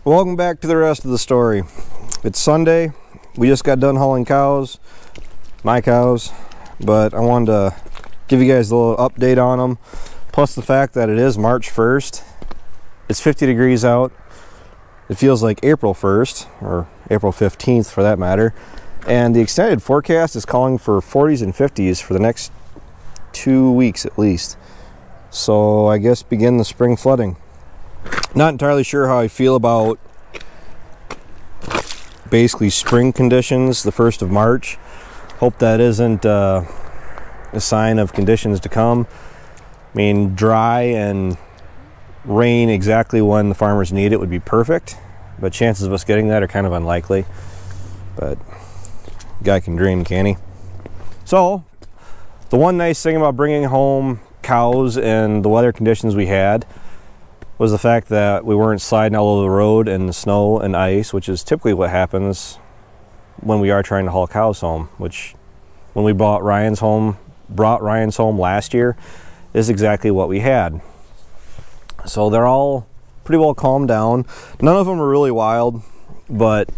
Welcome back to the rest of the story. It's Sunday. We just got done hauling cows, my cows, but I wanted to give you guys a little update on them. Plus the fact that it is March 1st. It's 50 degrees out. It feels like April 1st, or April 15th for that matter. And the extended forecast is calling for 40s and 50s for the next 2 weeks at least. So I guess begin the spring flooding. Not entirely sure how I feel about basically spring conditions the 1st of March. Hope that isn't a sign of conditions to come. I mean, dry and rain exactly when the farmers need it would be perfect, but chances of us getting that are kind of unlikely. But guy can dream, can he? So the one nice thing about bringing home cows and the weather conditions we had was the fact that we weren't sliding all over the road in the snow and ice, which is typically what happens when we are trying to haul cows home, which when we brought Ryan's home last year is exactly what we had. So they're all pretty well calmed down. None of them are really wild, but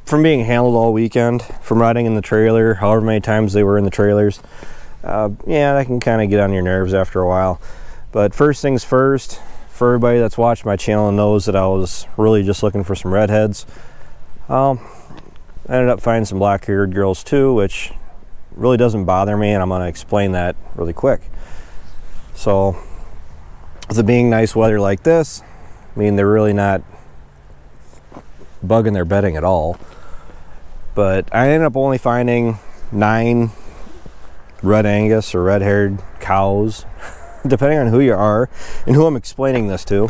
from being handled all weekend, from riding in the trailer, however many times they were in the trailers, yeah, that can kind of get on your nerves after a while. But first things first, for everybody that's watched my channel and knows that I was really just looking for some redheads, I ended up finding some black-haired girls too, which really doesn't bother me, and I'm going to explain that really quick. So with it being nice weather like this, I mean, they're really not bugging their bedding at all. But I ended up only finding 9 red Angus or red-haired cows, depending on who you are and who I'm explaining this to.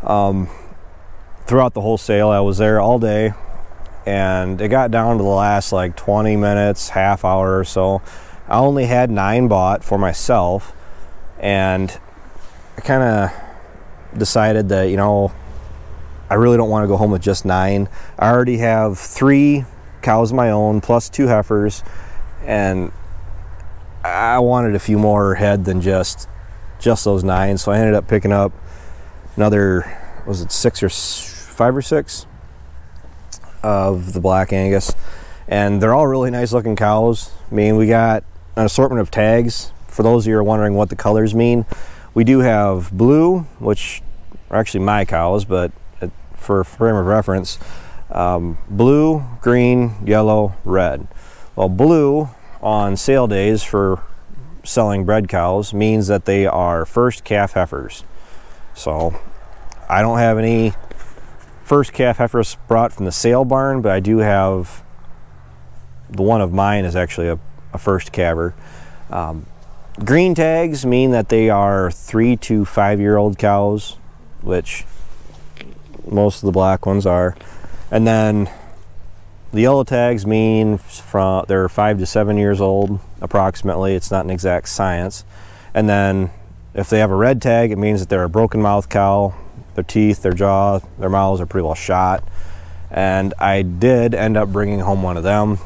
Throughout the whole sale, I was there all day, and it got down to the last like 20 minutes, half hour or so. I only had 9 bought for myself, and I kind of decided that, you know, I really don't want to go home with just 9. I already have 3 cows of my own plus 2 heifers, and I wanted a few more head than just those 9, so I ended up picking up another, was it 5 or 6 of the black Angus, and they're all really nice looking cows. I mean, we got an assortment of tags. For those of you who are wondering what the colors mean, we do have blue, which are actually my cows, but for frame of reference, blue, green, yellow, red. Well, blue on sale days for selling bred cows means that they are first calf heifers. So I don't have any first calf heifers brought from the sale barn, but I do have the one of mine is actually a first calver. Green tags mean that they are 3 to 5 year old cows, which most of the black ones are. And then the yellow tags mean they're 5 to 7 years old approximately. It's not an exact science. And then if they have a red tag, it means that they're a broken mouth cow. Their teeth, their jaw, their mouths are pretty well shot. And I did end up bringing home one of them,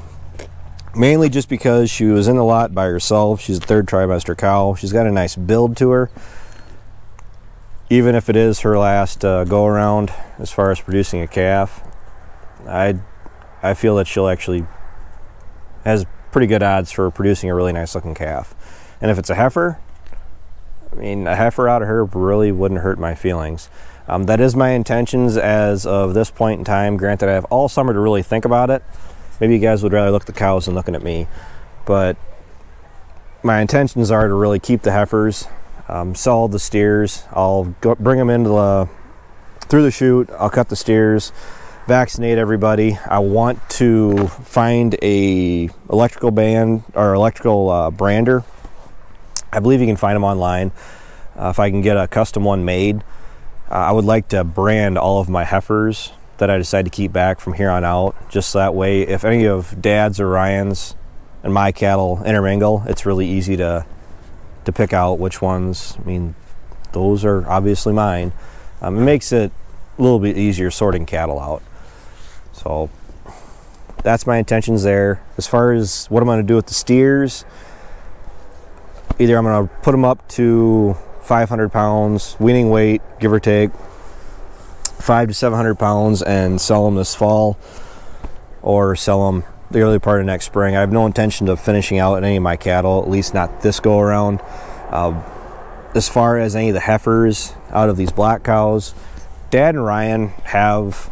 mainly just because she was in the lot by herself. She's a 3rd trimester cow. She's got a nice build to her. Even if it is her last go around as far as producing a calf, I feel that she'll actually has pretty good odds for producing a really nice looking calf. And if it's a heifer, I mean, a heifer out of her really wouldn't hurt my feelings. That is my intentions as of this point in time. Granted, I have all summer to really think about it. Maybe you guys would rather look at the cows than looking at me, but my intentions are to really keep the heifers, sell the steers. I'll bring them into through the chute. I'll cut the steers, vaccinate everybody. I want to find a electrical band or electrical brander. I believe you can find them online. If I can get a custom one made, I would like to brand all of my heifers that I decide to keep back from here on out. Just that way, if any of Dad's or Ryan's and my cattle intermingle, it's really easy to pick out which ones. I mean, those are obviously mine. It makes it a little bit easier sorting cattle out. So that's my intentions there. As far as what I'm going to do with the steers, either I'm going to put them up to 500 pounds weaning weight, give or take, 500 to 700 pounds and sell them this fall, or sell them the early part of next spring. I have no intention of finishing out any of my cattle, at least not this go around. As far as any of the heifers out of these black cows, Dad and Ryan have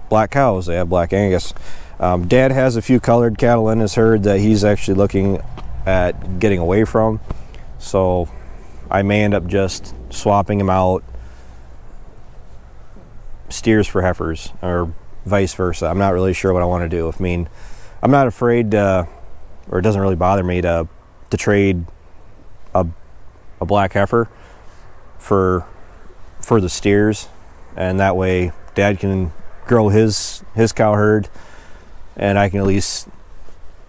black cows. They have black Angus. Dad has a few colored cattle in his herd that he's actually looking at getting away from, so I may end up just swapping him out, steers for heifers, or vice versa. I'm not really sure what I want to do. I mean, I'm not afraid or it doesn't really bother me to trade a black heifer for the steers, and that way Dad can grow his cow herd, and I can at least,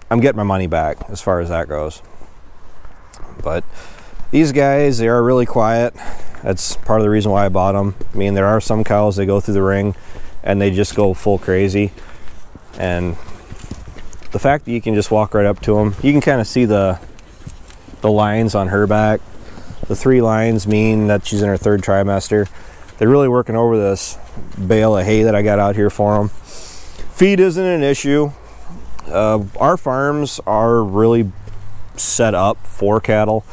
I'm getting my money back as far as that goes. But these guys, they are really quiet. That's part of the reason why I bought them. I mean, there are some cows that go through the ring and they just go full crazy, and the fact that you can just walk right up to them, you can kind of see the lines on her back. The 3 lines mean that she's in her 3rd trimester. They're really working over this bale of hay that I got out here for them. Feed isn't an issue. Our farms are really set up for cattle.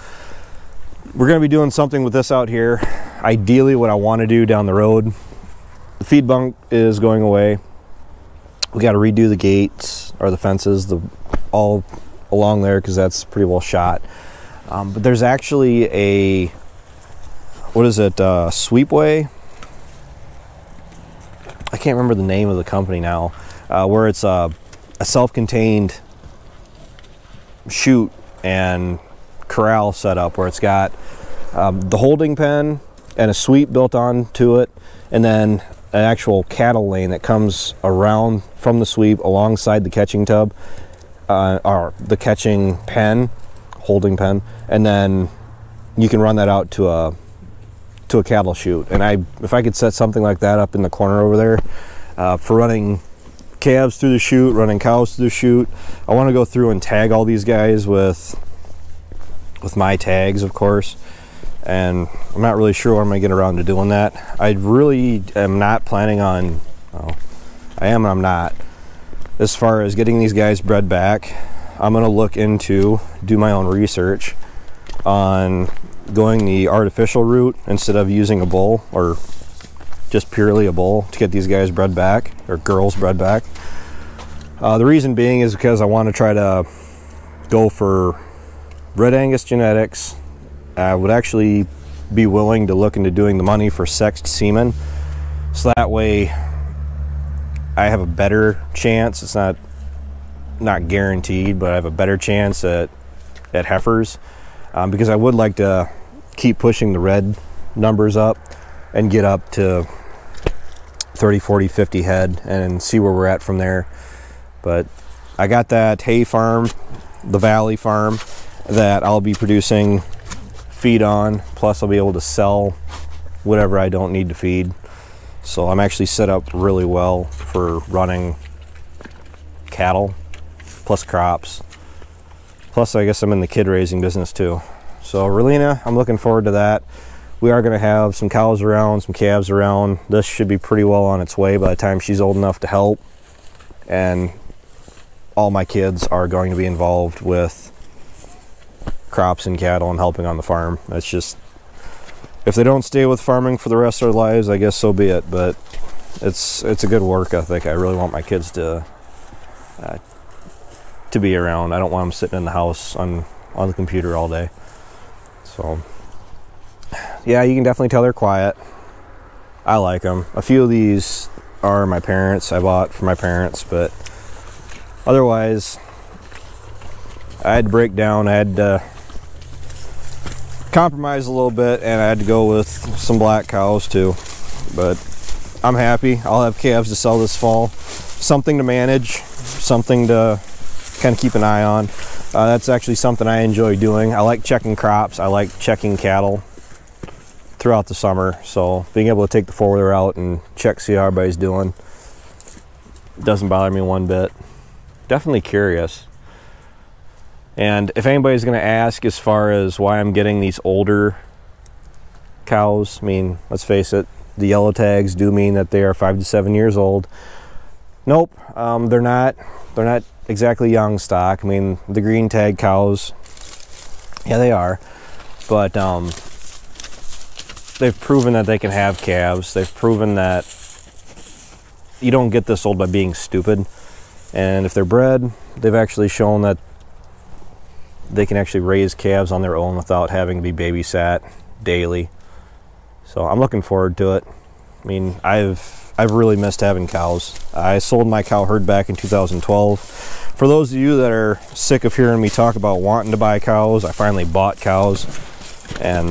We're going to be doing something with this out here. Ideally, what I want to do down the road, the feed bunk is going away. We got to redo the gates or the fences, all along there, because that's pretty well shot. But there's actually a, what is it, sweepway? I can't remember the name of the company now, where it's a self-contained chute and corral set up, where it's got the holding pen and a sweep built onto it, and then an actual cattle lane that comes around from the sweep alongside the catching tub, or the catching pen, holding pen, and then you can run that out to a cattle chute. And if I could set something like that up in the corner over there, for running calves through the chute, running cows through the chute. I want to go through and tag all these guys with my tags, of course, and I'm not really sure when I'm going to get around to doing that. I really am not planning on, well, I am and I'm not. As far as getting these guys bred back, I'm going to look into, do my own research on going the artificial route instead of using a bull, or just purely a bull, to get these guys bred back, or girls bred back. The reason being is because I want to try to go for Red Angus genetics. I would actually be willing to look into doing the money for sexed semen, so that way I have a better chance. It's not guaranteed, but I have a better chance at heifers, because I would like to keep pushing the red numbers up and get up to 30, 40, 50 head and see where we're at from there. But I got that hay farm, the Valley farm, that I'll be producing feed on, plus I'll be able to sell whatever I don't need to feed. So I'm actually set up really well for running cattle plus crops, plus I guess I'm in the kid raising business too. So Relina, I'm looking forward to that. We are going to have some cows around, some calves around. This should be pretty well on its way by the time she's old enough to help, and all my kids are going to be involved with crops and cattle and helping on the farm. That's just, if they don't stay with farming for the rest of their lives, I guess so be it, but it's a good work ethic. I really want my kids to be around. I don't want them sitting in the house on the computer all day. So yeah, you can definitely tell they're quiet. I like them. A few of these are my parents. I bought for my parents, but otherwise I had to break down. I had to compromise a little bit, and I had to go with some black cows too. But I'm happy. I'll have calves to sell this fall. Something to manage, something to kind of keep an eye on. That's actually something I enjoy doing. I like checking crops. I like checking cattle throughout the summer. So being able to take the four-wheeler out and check, see how everybody's doing, doesn't bother me one bit. Definitely curious. And if anybody's going to ask as far as why I'm getting these older cows, I mean, let's face it, the yellow tags do mean that they are 5 to 7 years old. Nope, they're not exactly young stock. I mean, the green tag cows, yeah, they are, but they've proven that they can have calves. They've proven that you don't get this old by being stupid. And if they're bred, they've actually shown that they can actually raise calves on their own without having to be babysat daily. So I'm looking forward to it. I mean, I've really missed having cows. I sold my cow herd back in 2012. For those of you that are sick of hearing me talk about wanting to buy cows, I finally bought cows, and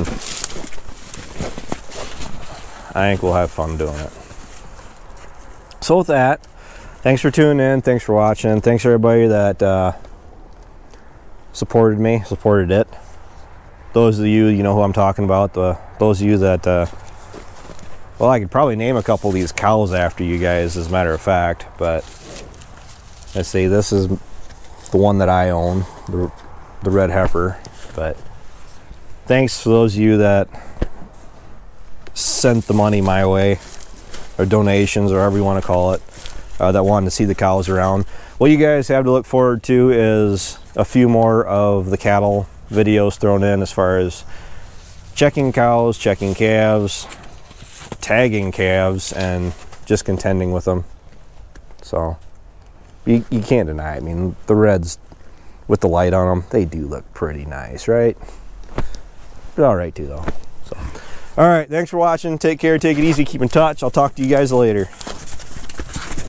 I think we'll have fun doing it. So with that, thanks for tuning in, thanks for watching, thanks everybody that supported it. Those of you, you know who I'm talking about, those of you that, well, I could probably name a couple of these cows after you guys, as a matter of fact, but let's see, this is the one that I own, the red heifer. But thanks for those of you that sent the money my way, or donations, or however you want to call it, that wanted to see the cows around. What you guys have to look forward to is a few more of the cattle videos thrown in, as far as checking cows, checking calves, tagging calves, and just contending with them. So you can't deny it. I mean, the reds with the light on them, they do look pretty nice, right? But all right too, though. So all right, thanks for watching. Take care, take it easy, keep in touch. I'll talk to you guys later.